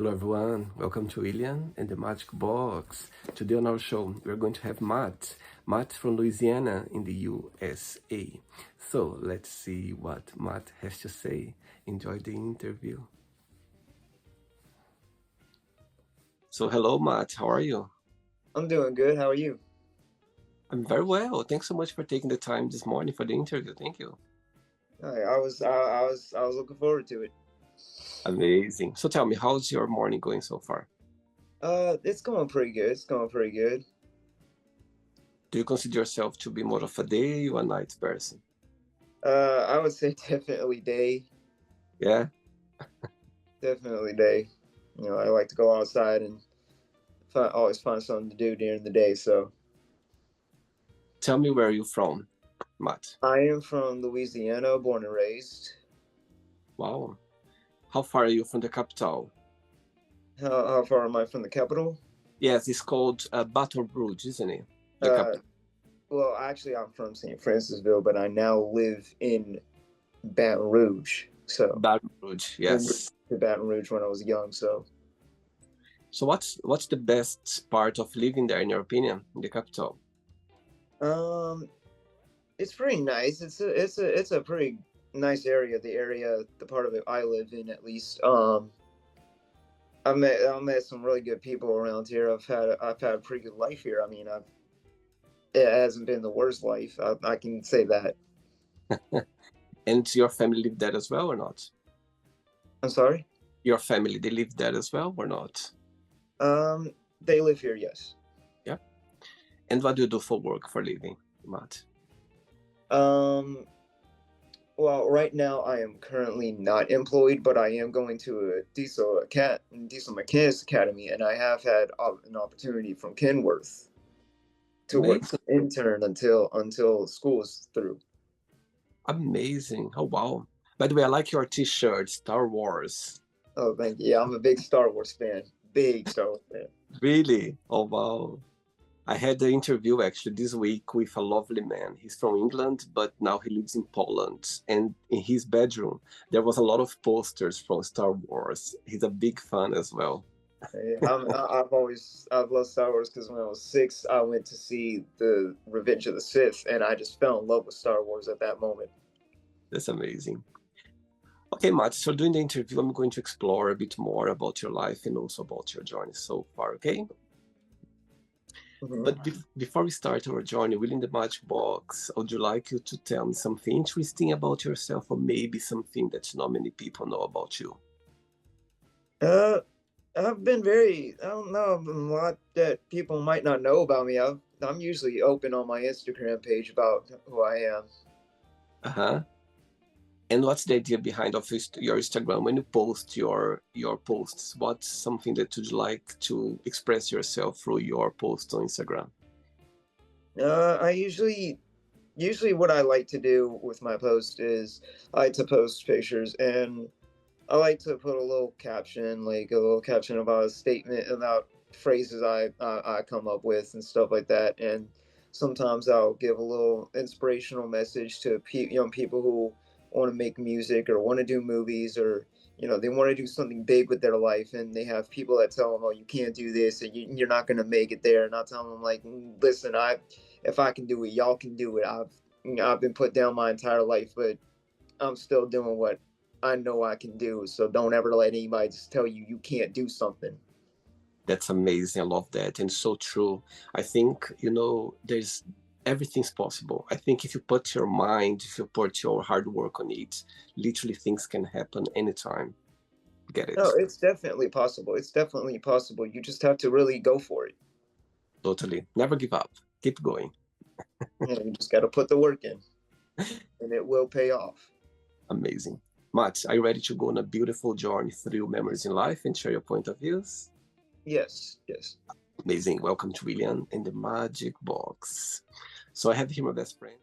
Hello everyone, welcome to William and the Magic Box. Today on our show, we're going to have Matt. Matt from Louisiana in the USA. So let's see what Matt has to say. Enjoy the interview. So hello Matt, how are you? I'm doing good. How are you? I'm very well. Thanks so much for taking the time this morning for the interview. Thank you. I was looking forward to it. Amazing. So tell me, how's your morning going so far? It's going pretty good. It's going pretty good. Do you consider yourself to be more of a day or a night person? I would say definitely day. Yeah? Definitely day. I like to go outside and always find something to do during the day. So Tell me where you're from, Matt. I am from Louisiana, born and raised. Wow. How far are you from the capital? How far am I from the capital? Yes, it's called Baton Rouge, isn't it? The Uh, capital. well, actually, I'm from St. Francisville, but I now live in Baton Rouge. So Baton Rouge, I moved yes. to Baton Rouge when I was young. So what's the best part of living there, in your opinion, in the capital? Um, It's pretty nice. It's a pretty nice area. The part of it I live in, at least. I met some really good people around here. I've had a pretty good life here. I mean, it hasn't been the worst life. I can say that. And your family live there as well or not? I'm sorry. Your family, they live there as well or not? They live here, yes. Yeah. And what do you do for work, for living, Matt? Um, well, right now I am currently not employed, but I am going to a diesel mechanics academy, and I have had an opportunity from Kenworth to work as Amazing. an intern until school is through. Amazing. Oh, wow. By the way, I like your t-shirt, Star Wars. Oh, thank you. Yeah, I'm a big Star Wars fan. Big Star Wars fan. Really? Oh, wow. I had the interview actually this week with a lovely man. He's from England, but now he lives in Poland. And in his bedroom, there was a lot of posters from Star Wars. He's a big fan as well. I've loved Star Wars because when I was 6, I went to see the Revenge of the Sith, and I just fell in love with Star Wars at that moment. That's amazing. Okay, Matt, so during the interview, I'm going to explore a bit more about your life and also about your journey so far, okay? Mhm. But before we start our journey within the Matchbox, would you like you to tell me something interesting about yourself or maybe something that not many people know about you? Uh, I don't know, a lot that people might not know about me. I'm usually open on my Instagram page about who I am. Uh-huh. And what's the idea behind of your Instagram when you post your posts? What's something that you'd like to express yourself through your post on Instagram? I usually what I like to do with my post is I like to post pictures, and I like to put a little caption about a statement about phrases I come up with and stuff like that. And sometimes I'll give a little inspirational message to young people who want to make music or want to do movies, or they want to do something big with their life, and they have people that tell them, "Oh, you can't do this, and you're not going to make it there." And I tell them, like, "Listen, if I can do it, y'all can do it. I've been put down my entire life, but I'm still doing what I know I can do. So don't ever let anybody just tell you you can't do something." That's amazing. I love that. And so true. I think, there's everything's possible. I think if you put your mind, if you put your hard work on it, literally things can happen anytime. Get No, it? it's definitely possible. It's definitely possible. You just have to really go for it. Totally. Never give up. Keep going. You just got to put the work in, and it will pay off. Amazing. Matt, are you ready to go on a beautiful journey through memories in life and share your point of views? Yes, yes. Amazing. Welcome to William in the Magic Box. So I have here my best friend.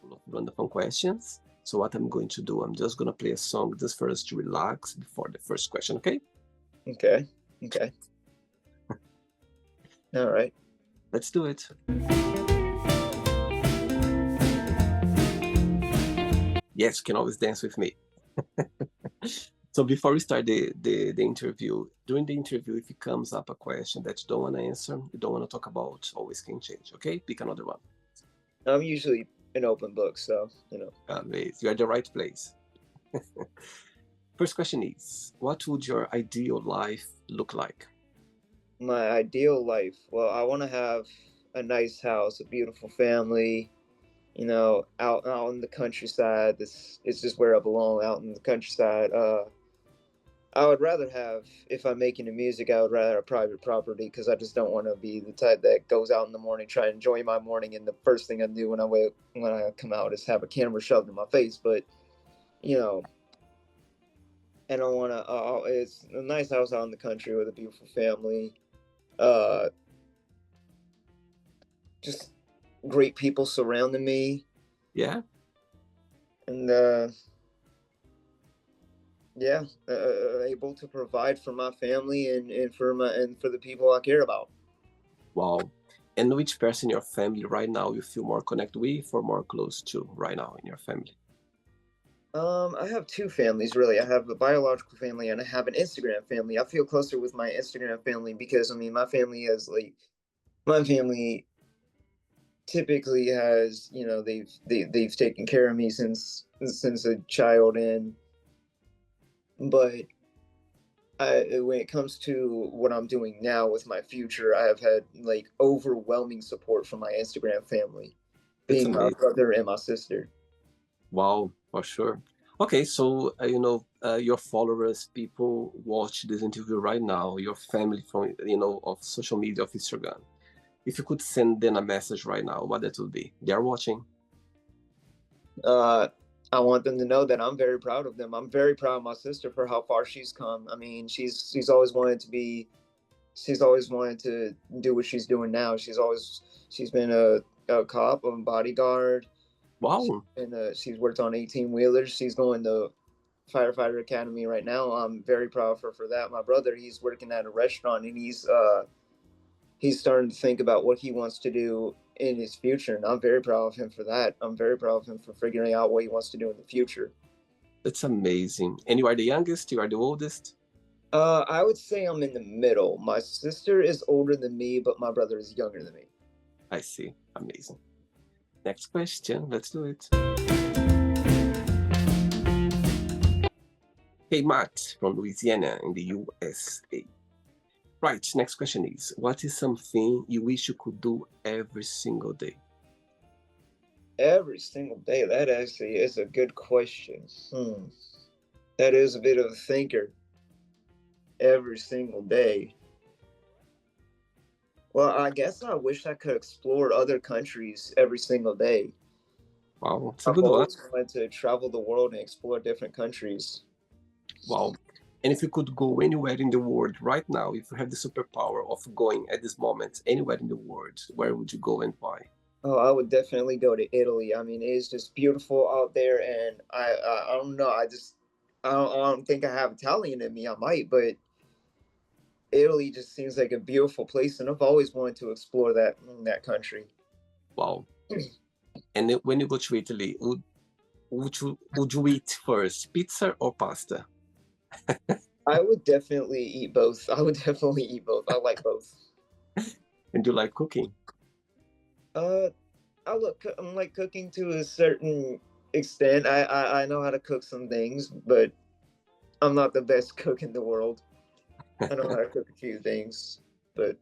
Full of random questions. So what I'm going to do, I'm just going to play a song just for us to relax before the first question, okay? Okay. Okay. All right. Let's do it. Yes, you can always dance with me. So before we start the interview, during the interview, if it comes up a question that you don't want to answer, you don't want to talk about, always can change. Okay, pick another one. I'm usually an open book, so You're at the right place. First question is, what would your ideal life look like? my ideal life. Well, I want to have a nice house, a beautiful family. Out in the countryside. This is just where I belong, out in the countryside. I would rather have, if I'm making the music, I would rather have private property because I just don't want to be the type that goes out in the morning, try and enjoy my morning, and the first thing I do when I come out is have a camera shoved in my face. But you know, and I want to. It's a nice house out in the country with a beautiful family. Uh, just great people surrounding me, Yeah. and yeah, able to provide for my family and for the people I care about. Wow. And which person in your family right now you feel more connected with or more close to right now in your family? I have two families really. I have a biological family and I have an Instagram family. I feel closer with my Instagram family because I mean my family typically has they've taken care of me since a child, and but when it comes to what I'm doing now with my future, I have had like overwhelming support from my Instagram family, It's being my amazing. brother and my sister. Wow, for sure. Okay, so your followers, people watch this interview right now, your family from of social media of Instagram. If you could send them a message right now, what that would be? They are watching. Uh, I want them to know that I'm very proud of them. I'm very proud of my sister for how far she's come. I mean, she's always wanted to do what she's doing now. She's been a cop, a bodyguard. Wow, She's worked on 18 wheelers. She's going to firefighter academy right now. I'm very proud of her for that. My brother, he's working at a restaurant and he's starting to think about what he wants to do in his future, and I'm very proud of him for that. I'm very proud of him for figuring out what he wants to do in the future. that's amazing. And you are the youngest, you are the oldest? I would say I'm in the middle. My sister is older than me, but my brother is younger than me. I see. Amazing. Next question. Let's do it. Hey, Matt from Louisiana in the USA. Right. Next question is, what is something you wish you could do every single day? Every single day. That actually is a good question. That is a bit of a thinker. Every single day. Well, I guess I wish I could explore other countries every single day. Wow, it's a I've good one. always wanted to travel the world and explore different countries. Wow. And if you could go anywhere in the world right now, if you have the superpower of going at this moment anywhere in the world, where would you go and why? Oh, I would definitely go to Italy. I mean, it's just beautiful out there, and I don't know. I don't think I have Italian in me. I might, but Italy just seems like a beautiful place, and I've always wanted to explore that country. Wow. And when you go to Italy, would you eat first pizza or pasta? I would definitely eat both. I would definitely eat both. I like both. And you like cooking? Uh, I'm like cooking to a certain extent. I know how to cook some things, but I'm not the best cook in the world. I know how to cook a few things, but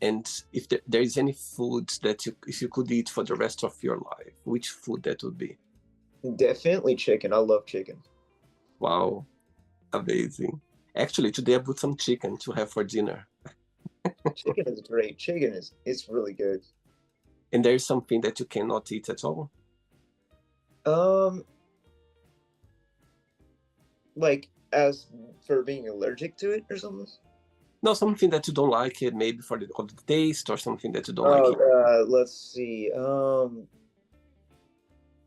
And if there is any food that if you could eat for the rest of your life, which food that would be? definitely chicken. I love chicken. Wow, amazing. Actually, today I put some chicken to have for dinner. Chicken is great. It's really good. And there is something that you cannot eat at all? Um, like as for being allergic to it or something. No, something that you don't like it, maybe for the taste or something that you don't like Oh, it. let's see.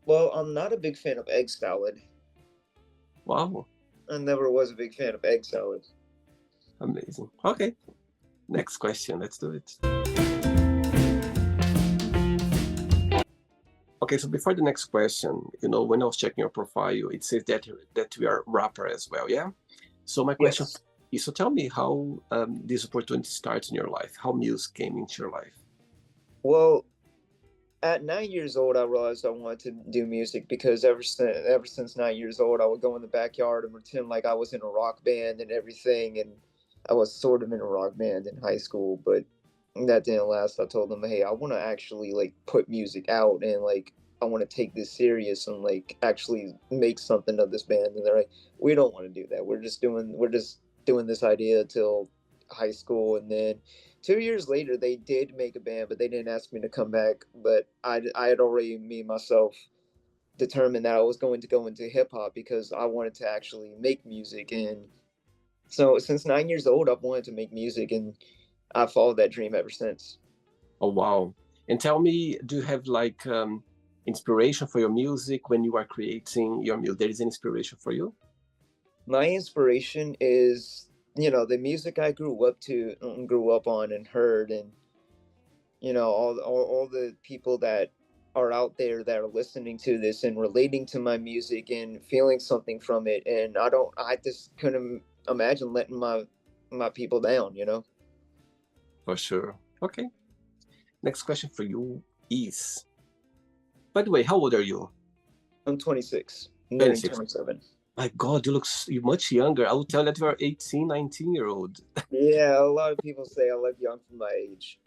Well, I'm not a big fan of egg salad. Wow, I never was a big fan of egg salad. amazing. Okay, next question. Let's do it. Ok, Okay, so before the next question, when I was checking your profile, it says that you are a rapper as well, yeah? So my question Yes. is, so tell me how this opportunity starts in your life, how music came into your life. Well, at 9 years old, I realized I wanted to do music because ever since 9 years old, I would go in the backyard and pretend like I was in a rock band and everything, and I was sort of in a rock band in high school, but that didn't last. I told them, "Hey, I want to actually like put music out and like I want to take this serious and like actually make something of this band." And they're like, "We don't want to do that. We're just doing this idea till high school." And then 2 years later, they did make a band, but they didn't ask me to come back. But I had already me myself determined that I was going to go into hip hop because I wanted to actually make music. And so since 9 years old, I've wanted to make music, and I followed that dream ever since. Oh, wow. And tell me, do you have like inspiration for your music when you are creating your music? There is an inspiration for you? My inspiration is, the music I grew up on and heard, and all the people that are out there that are listening to this and relating to my music and feeling something from it. And I just couldn't imagine letting my people down. For sure. Okay. Next question for you is, by the way, how old are you? I'm 26, nearing 26. 27. My God, you're much younger. I would tell that you are 18, 19-year-old. Yeah, a lot of people say I look young for my age.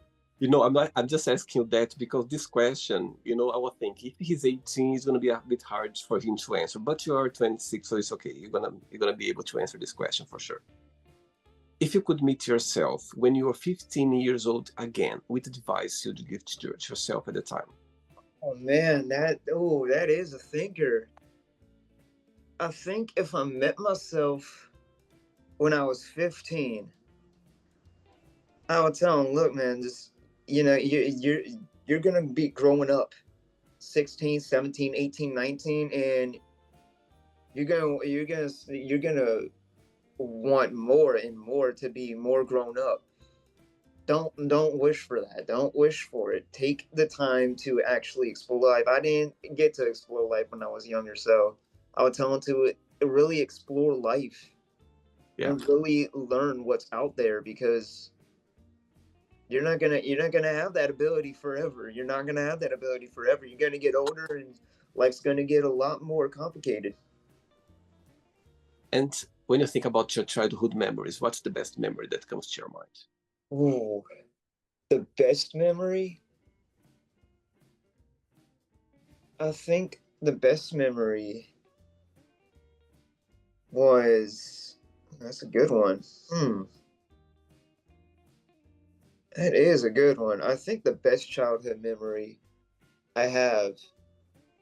I'm just asking you that because this question, I would think if he's 18, it's gonna be a bit hard for him to answer. But you are 26, so it's okay. You're gonna be able to answer this question for sure. If you could meet yourself when you were 15 years old again, what advice you'd give to yourself at the time? Oh man, that is a thinker. I think if I met myself when I was 15, I would tell him, "Look, man, just you're gonna be growing up, 16, 17, 18, 19, and you're gonna want more and more to be more grown up. Don't wish for that. Don't wish for it. Take the time to actually explore life. I didn't get to explore life when I was younger, so I would tell him to really explore life Yeah. and really learn what's out there because you're not gonna have that ability forever. You're not gonna have that ability forever. You're gonna get older and life's gonna get a lot more complicated." And when you think about your childhood memories, what's the best memory that comes to your mind? Ooh, the best memory? I think the best memory was that's a good one. That is a good one. I think the best childhood memory I have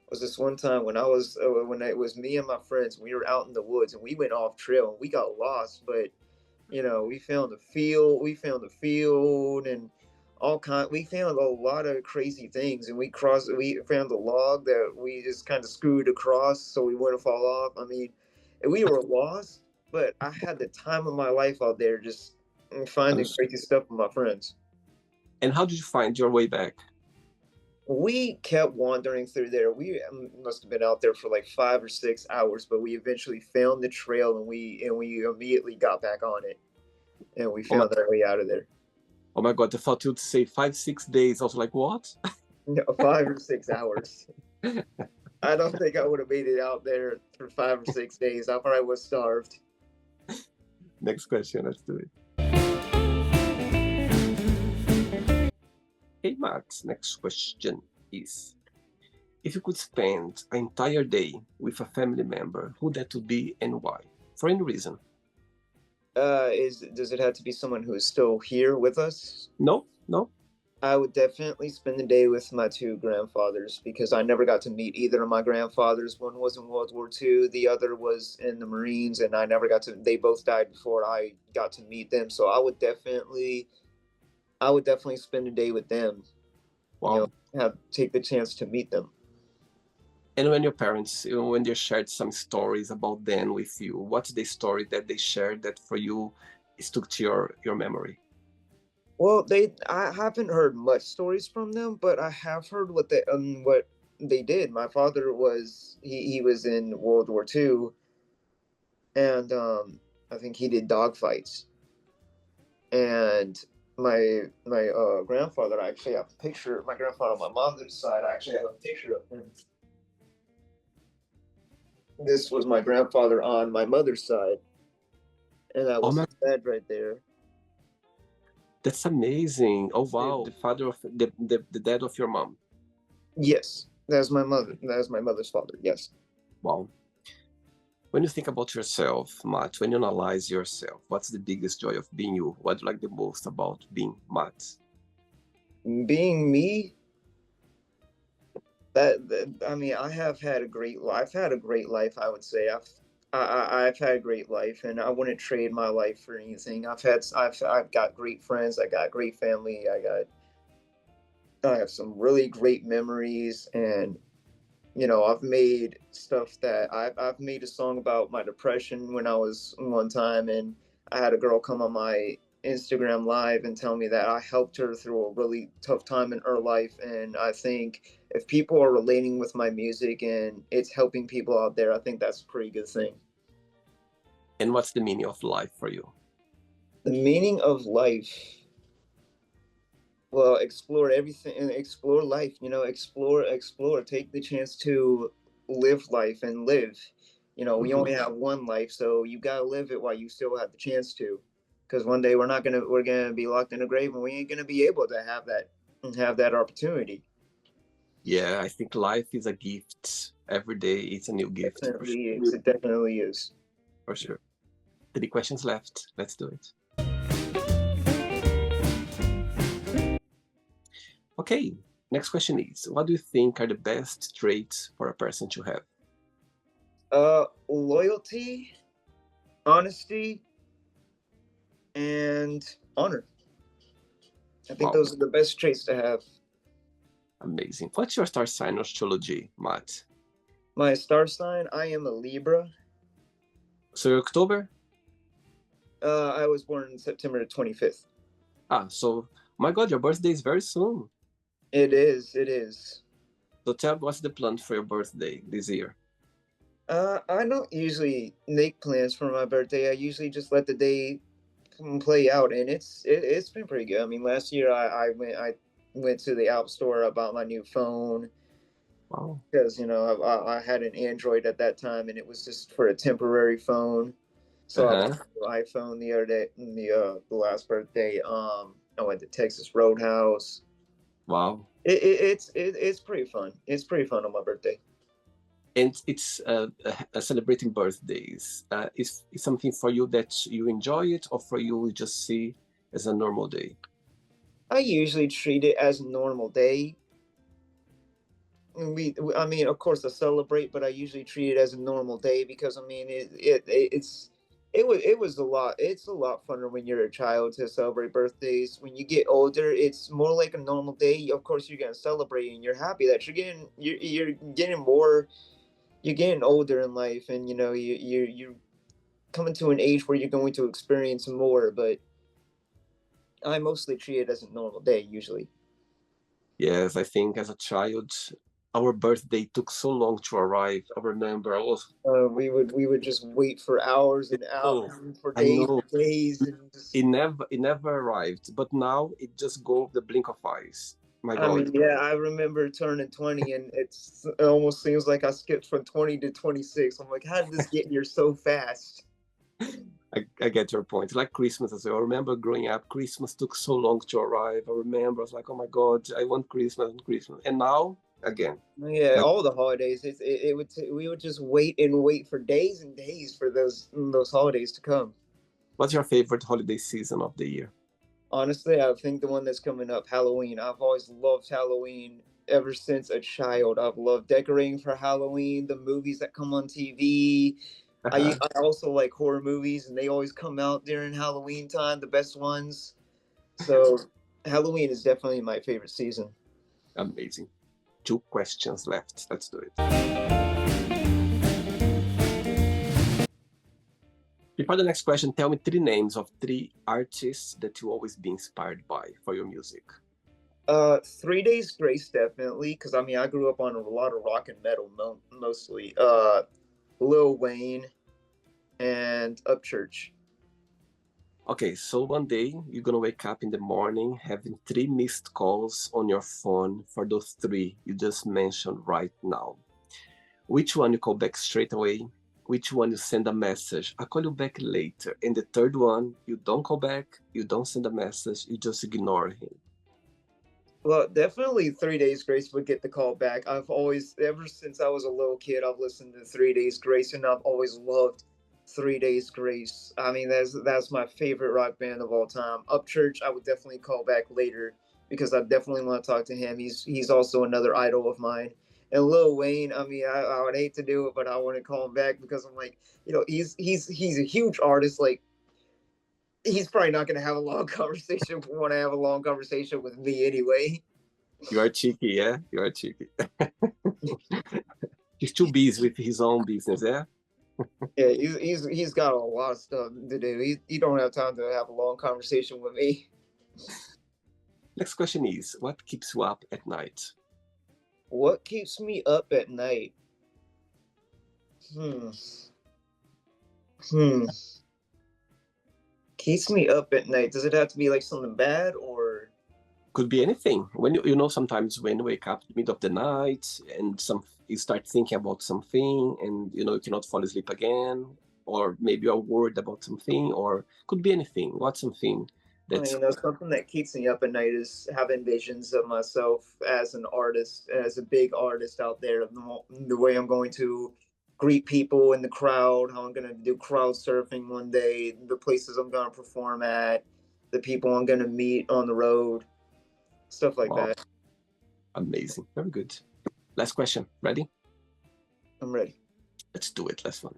was this one time when it was me and my friends. We were out in the woods and we went off trail and we got lost, but we found the field and we found a lot of crazy things, and we found a log that we just kind of screwed across so we wouldn't fall off. I mean, and we were lost, but I had the time of my life out there just I'm finding crazy stuff with my friends. And how did you find your way back? We kept wandering through there. We must have been out there for like 5 or 6 hours, but we eventually found the trail, and we immediately got back on it, and we Oh my, found our way out of there. oh my God, I thought you'd say 5, 6 days. I was like, what? No, 5 or 6 hours. I don't think I would have made it out there for 5 or 6 days. I probably was starved. Next question, let's do it. Hey, Max, next question is, if you could spend an entire day with a family member, who that would be and why? For any reason. Does it have to be someone who is still here with us? No, no. I would definitely spend the day with my two grandfathers because I never got to meet either of my grandfathers. One was in World War II, the other was in the Marines, and I never got to. They both died before I got to meet them. So I would definitely spend a day with them. You Wow. have take the chance to meet them. And when your parents, when they shared some stories about them with you, what's the story that they shared that for you stuck to your memory? Well, I haven't heard much stories from them, but I have heard what they did. My father was he was in World War II, and I think he did dogfights. And my grandfather, I actually have a picture. My grandfather on my mom's side, I actually have a picture of him. This was my grandfather on my mother's side, and that Oh was my, his dad right there. that's amazing. Oh It- wow, the father of the dad of your mom. yes, that's my mother. That's my mother's father. Yes. Wow. When you think about yourself, Matt, when you analyze yourself, what's the biggest joy of being you? What do you like the most about being Matt? Being me, that I mean, I have had a great life. I've had a great life, I would say. I've had a great life, and I wouldn't trade my life for anything. I've got great friends. I got great family. I have some really great memories, and I've made stuff that I've made a song about my depression when I was one time, and I had a girl come on my Instagram live and tell me that I helped her through a really tough time in her life. And I think if people are relating with my music and it's helping people out there, I think that's a pretty good thing. And what's the meaning of life for you? The meaning of life, well, explore everything and explore life, explore, take the chance to live life and live. We only have one life, so you got to live it while you still have the chance to, because one day we're going to be locked in a grave, and we ain't going to be able to have that opportunity. Yeah, I think life is a gift. Every day it's a new gift, for Definitely sure. is. It definitely is. For sure. 3 questions left. Let's do it. Okay, next question is, what do you think are the best traits for a person to have? Loyalty, honesty, and honor. I think Wow, those are the best traits to have. amazing. What's your star sign astrology, Matt? My star sign, I am a Libra. So you're October? I was born September 25th. So my God, your birthday is very soon. It is. It is. So tell me, what's the plan for your birthday this year? I don't usually make plans for my birthday. I usually just let the day play out, and it's been pretty good. I mean, last year I went to the App Store, I bought my new phone Wow. because I had an Android at that time, and it was just for a temporary phone. So I bought Uh-huh. an iPhone the other day, the last birthday. I went to Texas Roadhouse. Wow. It's pretty fun. It's pretty fun on my birthday. And it's celebrating birthdays. Is something for you that you enjoy it, or for you just see as a normal day? I usually treat it as a normal day. I mean, of course, I celebrate, but I usually treat it as a normal day because I mean, it was a lot. It's a lot funner when you're a child to celebrate birthdays. When you get older, it's more like a normal day. Of course, you're gonna celebrate and you're happy that you're getting more. You're getting older in life, and you're coming to an age where you're going to experience more. But I mostly treat it as a normal day usually. Yes, I think as a child, our birthday took so long to arrive. I remember I was, We would just wait for hours and oh, hours, for I days know and days, and just. it never arrived, but now it just go the blink of eyes. My I God, mean, yeah, I remember turning 20, and it almost seems like I skipped from 20 to 26. I'm like, how did this get here so fast? I get your point. Like Christmas as well. I remember growing up, Christmas took so long to arrive. I remember I was like, oh my God, I want Christmas and Christmas. And now, again, Yeah, like, all the holidays. We would just wait and wait for days and days for those holidays to come. what's your favorite holiday season of the year? Honestly, I think the one that's coming up, Halloween. I've always loved Halloween ever since a child. I've loved decorating for Halloween, the movies that come on TV. I, Uh-huh. I also like horror movies, and they always come out during Halloween time, the best ones. So Halloween is definitely my favorite season. Amazing. 2 questions left. Let's do it. Before the next question, tell me 3 names of 3 artists that you always be inspired by for your music. 3 Days Grace definitely, because I mean I grew up on a lot of rock and metal mostly. Lil Wayne and Upchurch. Okay, so one day you're gonna wake up in the morning having three missed calls on your phone for those three you just mentioned right now. Which one you call back straight away? Which one you send a message? I'll call you back later. And the third one, you don't call back, you don't send a message, you just ignore him. Well, definitely 3 Days Grace would get the call back. I've always, ever since I was a little kid, I've listened to 3 Days Grace, and I've always loved 3 Days Grace. I mean, that's my favorite rock band of all time. Upchurch, I would definitely call back later because I definitely want to talk to him. He's also another idol of mine. And Lil Wayne, I mean, I would hate to do it, but I want to call him back because I'm like, he's a huge artist. Like he's probably not going to have a long conversation. Want to have a long conversation with me anyway. You are cheeky, yeah? You are cheeky. He's too busy with his own business, yeah? Yeah, he's got a lot of stuff to do. He don't have time to have a long conversation with me. Next question is, what keeps you up at night? What keeps me up at night? Hmm. Hmm. Keeps me up at night. Does it have to be like something bad or? Could be anything. When you know, sometimes when you wake up in the middle of the night and you start thinking about something and you cannot fall asleep again, or maybe you're worried about something, or could be anything. What's something that's Something that keeps me up at night is having visions of myself as an artist, as a big artist out there. The way I'm going to greet people in the crowd, how I'm going to do crowd surfing one day, the places I'm going to perform at, the people I'm going to meet on the road, stuff like wow, that. amazing. Very good. Last question. Ready? I'm ready. Let's do it. Last one.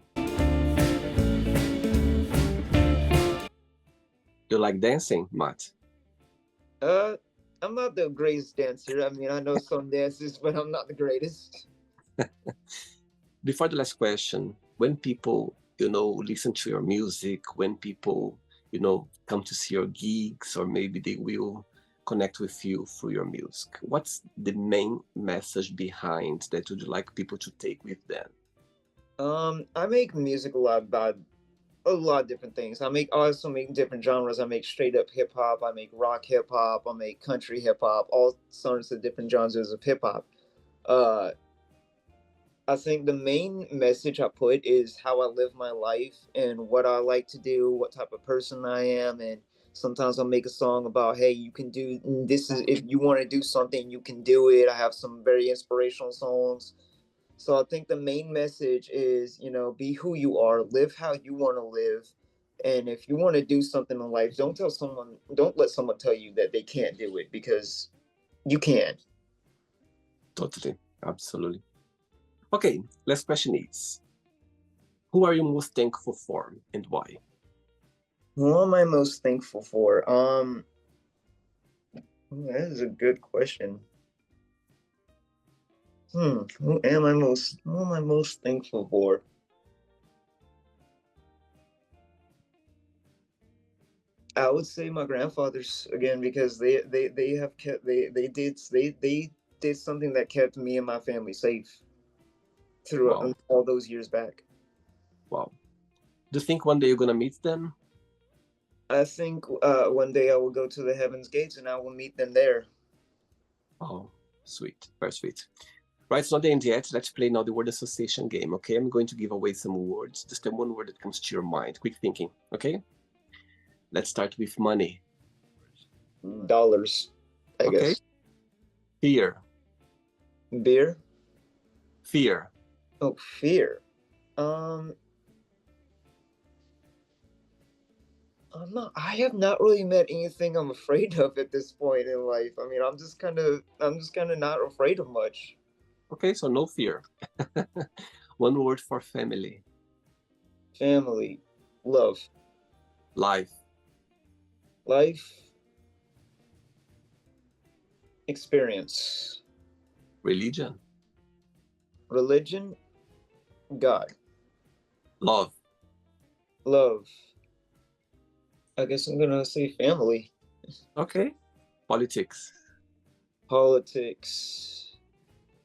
You like dancing, Matt? Uh, I'm not the greatest dancer. I mean, I know some dances, but I'm not the greatest. Before the last question, when people, listen to your music, when people, come to see your gigs, or maybe they will connect with you through your music, what's the main message behind that would you like people to take with them? I make music a lot about a lot of different things. I also make different genres. I make straight up hip hop. I make rock hip hop. I make country hip hop. All sorts of different genres of hip hop. Uh, I think the main message I put is how I live my life and what I like to do, what type of person I am, and sometimes I'll make a song about, hey, you can do this. Is if you want to do something, you can do it. I have some very inspirational songs. So I think the main message is, be who you are, live how you want to live. And if you want to do something in life, don't let someone tell you that they can't do it because you can. Totally. Absolutely. Okay, last question is, who are you most thankful for and why? What am I most thankful for? That is a good question. Who am I most thankful for? I would say my grandfathers again because they have kept they did something that kept me and my family safe through Wow. all those years back. Wow. Do you think one day you're going to meet them? I think one day I will go to the heavens gates and I will meet them there. Oh, sweet. Very sweet. Right, it's not the end yet. Let's play now the word association game, okay? I'm going to give away some words. Just the one word that comes to your mind. Quick thinking, okay? Let's start with money. Dollars, I Okay. guess. Fear. Beer. Fear. Oh, fear. Um, I have not really met anything I'm afraid of at this point in life. I mean, I'm just kind of not afraid of much. Okay, so no fear. One word for family. Family, love, Life. life, experience, Religion. religion, God, Love. love. I guess I'm gonna say family. Okay. Politics. Politics.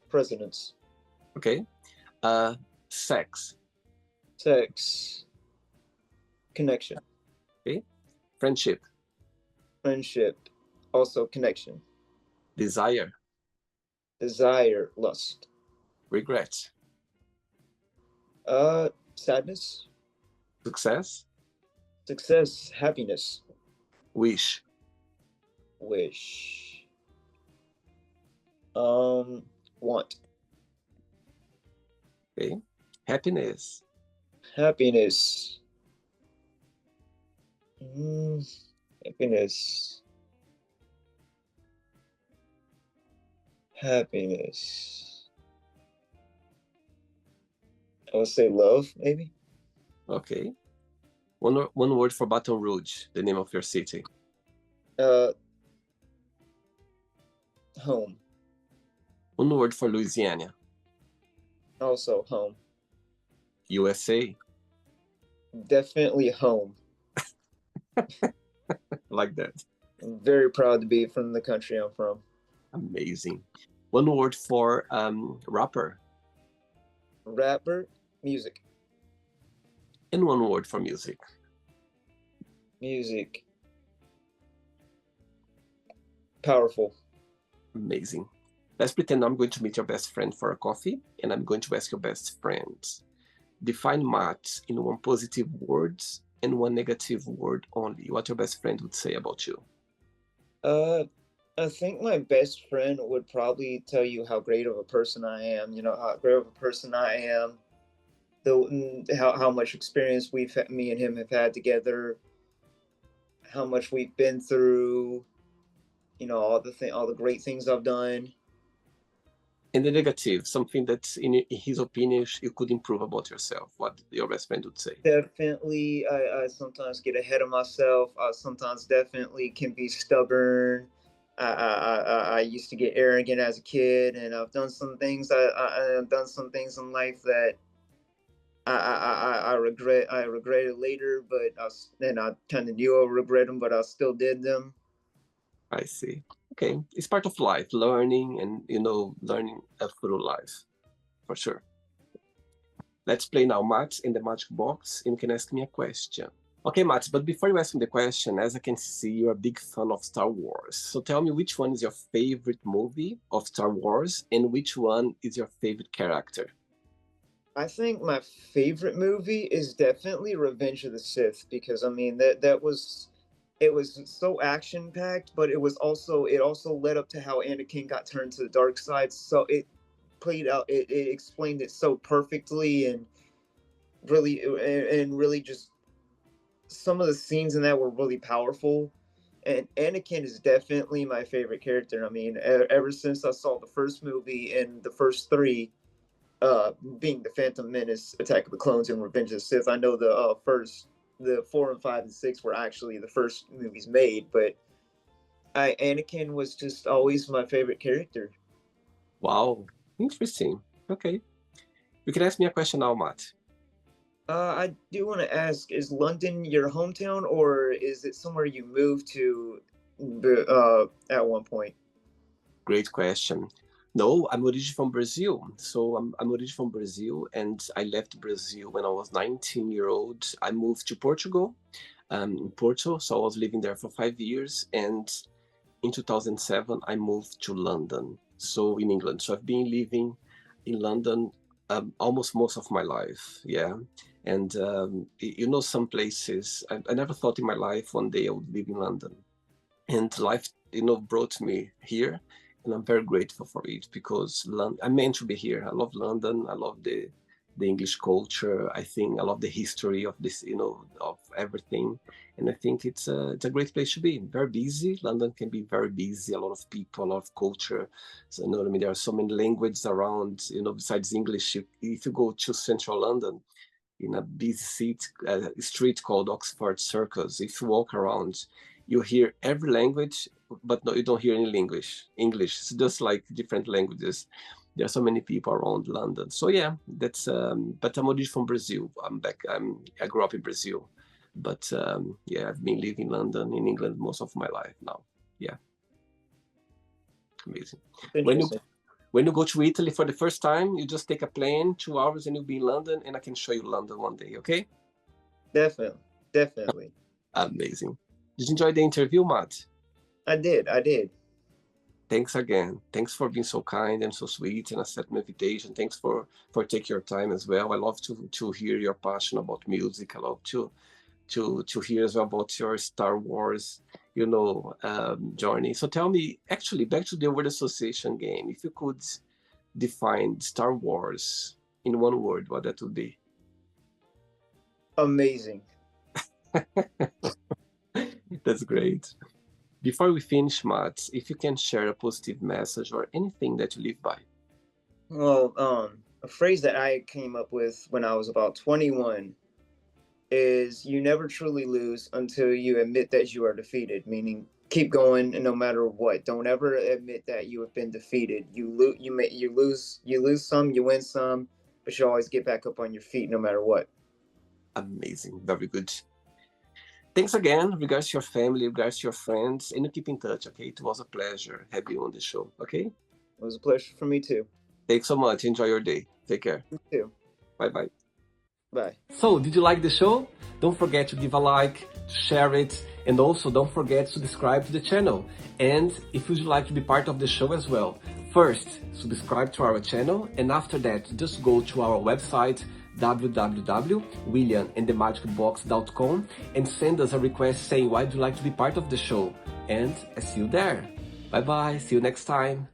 Presidents. Okay. Sex. Sex. Connection. Okay. Friendship. Friendship. Also connection. Desire. Desire. Lust. Regret. Sadness. Success. Success. Happiness. Wish. Wish. Want. Okay. Happiness. Happiness. Mm, happiness. Happiness. I would say love, maybe. Okay. One word for Baton Rouge, the name of your city. Home. One word for Louisiana. Also home. USA. Definitely home. Like that. I'm very proud to be from the country I'm from. Amazing. One word for rapper. Rapper, music. And one word for music. Music. Powerful. Amazing. Let's pretend I'm going to meet your best friend for a coffee, and I'm going to ask your best friend. Define Matt in one positive word and one negative word only. What your best friend would say about you? I think my best friend would probably tell you how great of a person I am. You know how great of a person I am. How much experience me and him have had together. How much we've been through. You know all the great things I've done. And the negative, something that in his opinion you could improve about yourself. What your best friend would say? Definitely, I sometimes get ahead of myself. I sometimes definitely can be stubborn. I used to get arrogant as a kid, and I've done some things. I've done some things in life that I regret. I regret it later, but I kind of knew I would regret them, but I still did them. I see. Okay, it's part of life, learning and learning through life, for sure. Let's play now, Matt, in the magic box, and you can ask me a question. Okay, Matt, but before you ask me the question, as I can see, you're a big fan of Star Wars. So tell me which one is your favorite movie of Star Wars, and which one is your favorite character? I think my favorite movie is definitely Revenge of the Sith because I mean that was it was so action packed, but it also led up to how Anakin got turned to the dark side. So it played out it explained it so perfectly and really just some of the scenes in that were really powerful. And Anakin is definitely my favorite character. I mean, ever since I saw the first movie and the first three, being the Phantom Menace, Attack of the Clones, and Revenge of the Sith. I know the 4 and 5 and 6 were actually the first movies made, but Anakin was just always my favorite character. Wow, interesting. Okay, you can ask me a question now, Matt. I do want to ask: is London your hometown, or is it somewhere you moved to at one point? Great question. No, I'm originally from Brazil. So I'm originally from Brazil, and I left Brazil when I was 19-year-old. I moved to Portugal, in Porto. So I was living there for 5 years. And in 2007, I moved to London, so in England. So I've been living in London almost most of my life. Yeah. And, some places, I never thought in my life one day I would live in London. And life, brought me here, and I'm very grateful for it because I'm meant to be here. I love London. I love the English culture. I think I love the history of this, of everything, and I think it's a great place to be. Very busy. London can be very busy. A lot of people, a lot of culture. So what I mean. There are so many languages around. Besides English, if you go to central London, in a busy street called Oxford Circus, if you walk around, you hear every language, but no, you don't hear any English. It's just like different languages. There are so many people around London. So yeah, that's. But I'm originally from Brazil. I'm back. I grew up in Brazil, but yeah, I've been living in London, in England, most of my life now. Yeah. Amazing. Interesting. When you go to Italy for the first time, you just take a plane, 2 hours, and you'll be in London, and I can show you London one day, okay? Definitely. Definitely. Amazing. Did you enjoy the interview, Matt? I did. Thanks again. Thanks for being so kind and so sweet and accepting my invitation. Thanks for taking your time as well. I love to hear your passion about music. I love to hear as well about your Star Wars, journey. So tell me, actually, back to the word association game. If you could define Star Wars in one word, what that would be? Amazing. That's great. Before we finish, Matt, if you can share a positive message or anything that you live by. Well, a phrase that I came up with when I was about 21 is you never truly lose until you admit that you are defeated, meaning keep going and no matter what. Don't ever admit that you have been defeated. You lose some, you win some, but you always get back up on your feet no matter what. Amazing. Very good. Thanks again. Regards to your family, regards to your friends, and you keep in touch, okay? It was a pleasure having you on the show, okay? It was a pleasure for me too. Thanks so much. Enjoy your day. Take care. You too. Bye-bye. Bye. So, did you like the show? Don't forget to give a like, to share it, and also don't forget to subscribe to the channel. And if you'd like to be part of the show as well, first, subscribe to our channel, and after that, just go to our website, www.williamandthemagicbox.com, and send us a request saying why you'd like to be part of the show. And I see you there. Bye-bye. See you next time.